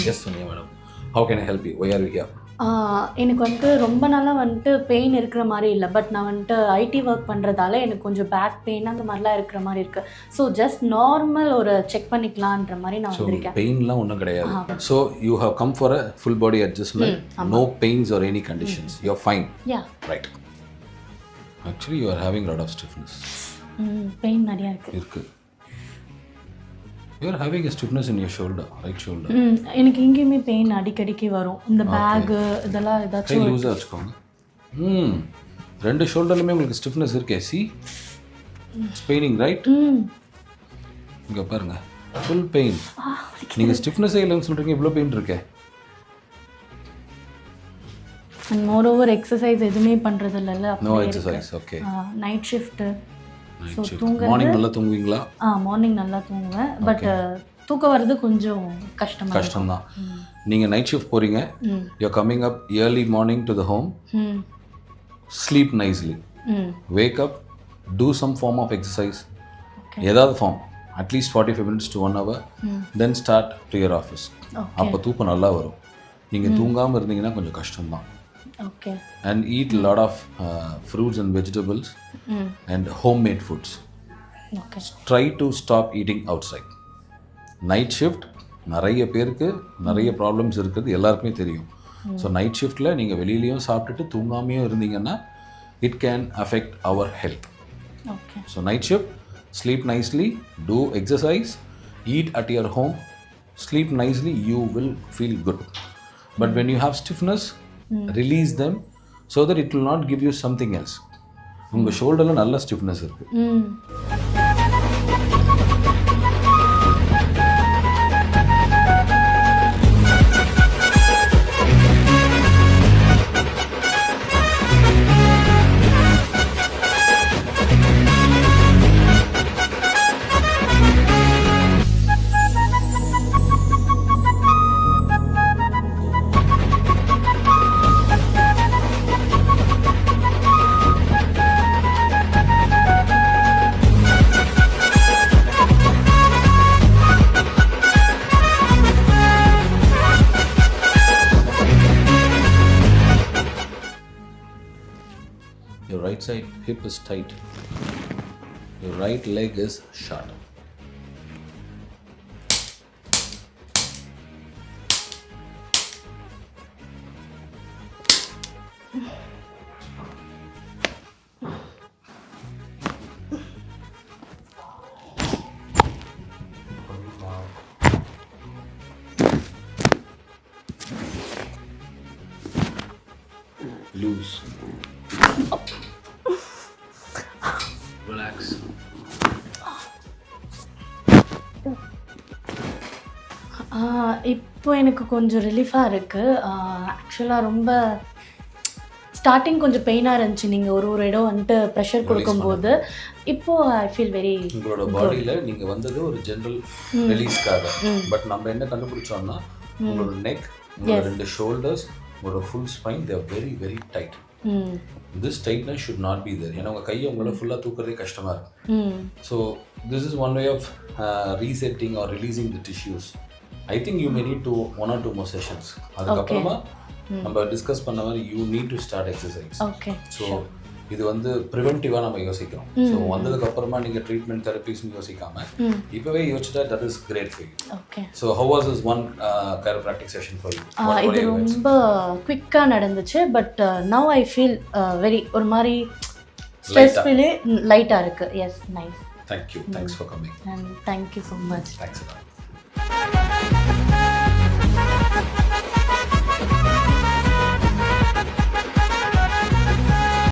Yes, Sonia madam. How can I help you? Why are you here? எனக்கு வந்துட்டு ரொம்ப நாளாக வந்துட்டு பெயின் இருக்கிற மாதிரி இல்லை. பட் நான் வந்துட்டு ஐடி ஒர்க் பண்ணுறதால எனக்கு கொஞ்சம் பேக் பெயின் அந்த மாதிரிலாம் இருக்கிற மாதிரி இருக்குது. ஸோ ஜஸ்ட் நார்மல் ஒரு செக் பண்ணிக்கலான்ற மாதிரி நான் வந்திருக்கேன். பெயின்லாம் ஒன்றும் கிடையாது. So you have come for a full body adjustment. No pains or any conditions. You are fine. Ya right. Actually you are having lot of stiffness. Pain நிறையா இருக்குது. You are having a stiffness in your shoulder, right shoulder. எனக்கு இங்கேயுமே pain அடிக்கடிக்கு வரும். இந்த back இதெல்லாம் ஏதாச்சும் லூஸாக வச்சுக்கோங்க. ரெண்டு ஷோல்டர்லையுமே உங்களுக்கு ஸ்டிஃப்னஸ் இருக்கே. C paining right. இங்கே பாருங்க ஃபுல் பெயின். நீங்கள் ஸ்டிஃப்னஸே இல்லைன்னு சொல்கிறீங்க, இவ்வளோ பெயின் இருக்கே. அண்ட் மோர் ஓவர் எக்ஸசைஸ் எதுவுமே பண்ணுறது இல்லைல்ல. No exercise. Okay. Night shift. So morning நல்லா தூங்குவீங்களா? மார்னிங் நல்லா தூங்குவேன். பட் தூக்கம் வர்றது கொஞ்சம் கஷ்டம்தான். நீங்கள் நைட் ஷிஃப்ட் போகிறீங்க. You are coming up early morning to the home. Sleep nicely. Wake up, do some form of exercise. ஏதாவது form, at least 45 minutes to 1 hour. Then start to your office. அப்போ தூக்கம் நல்லா வரும். நீங்கள் தூங்காமல் இருந்தீங்கன்னா கொஞ்சம் கஷ்டம்தான். Okay. And eat a lot of fruits and vegetables and homemade foods. Okay. Try to stop eating outside. Night shift நிறைய பேருக்கு நிறைய ப்ராப்ளம்ஸ் இருக்குது, எல்லாருக்குமே தெரியும். ஸோ நைட் ஷிஃப்ட்டில் நீங்கள் வெளியிலையும் சாப்பிட்டுட்டு தூங்காமையும் இருந்தீங்கன்னா it can affect our health. Okay. So night shift, sleep nicely, do exercise, eat at your home, sleep nicely, you will feel good. But when you have stiffness, release them so that it will not give you something else. உங்க ஷோல்டர்ல நல்ல stiffness இருக்கு. Your right side hip is tight. Your right leg is short. Loose. Up. Relax. இப்போ எனக்கு கொஞ்சம் ரிலீஃபாக இருக்குது. ஆக்சுவலாக ரொம்ப starting கொஞ்சம் பெயினாக இருந்துச்சு. நீங்கள் ஒரு இடம் வந்துட்டு ப்ரெஷர் கொடுக்கும்போது. இப்போது ஐ ஃபீல் வெரி. உங்களோட பாடியில் நீங்கள் வந்தது ஒரு ஜென்ரல் ரிலீஸ்க்காக. பட் நம்ம என்ன கண்டுபிடிச்சோம்னா உங்களோட நெக், உங்களோட ரெண்டு ஷோல்டர்ஸ், உங்களோட full spine, they are very very tight. This tightness should not be there. ஏன்னா உங்கள் கையை உங்களை ஃபுல்லாக தூக்குறதே கஷ்டமாக இருக்கும். So this is one way of resetting or releasing the tissues. I think you may need to 1 or 2 more sessions. அதுக்கப்புறமா நம்ம discuss பண்ண மாதிரி you need to start exercise. Okay. So இது வந்து ப்ரிவென்டிவாக நம்ம யோசிக்கிறோம். ஸோ வந்ததுக்கப்புறமா நீங்கள் ட்ரீட்மெண்ட் தெரப்பிஸ்னு யோசிக்காமல் இப்போவே யோசிச்சுட்டா that is great for you. Okay. So how was this one chiropractic session for you? இது ரொம்ப குவிக்காக நடந்துச்சு. But now I feel very ஒரு மாதிரி ஸ்ட்ரெஸ்ஃபுல்லி லைட்டாக இருக்குது. Yes, nice. Thank you. Thanks for coming. And thank you so much. Thanks a lot.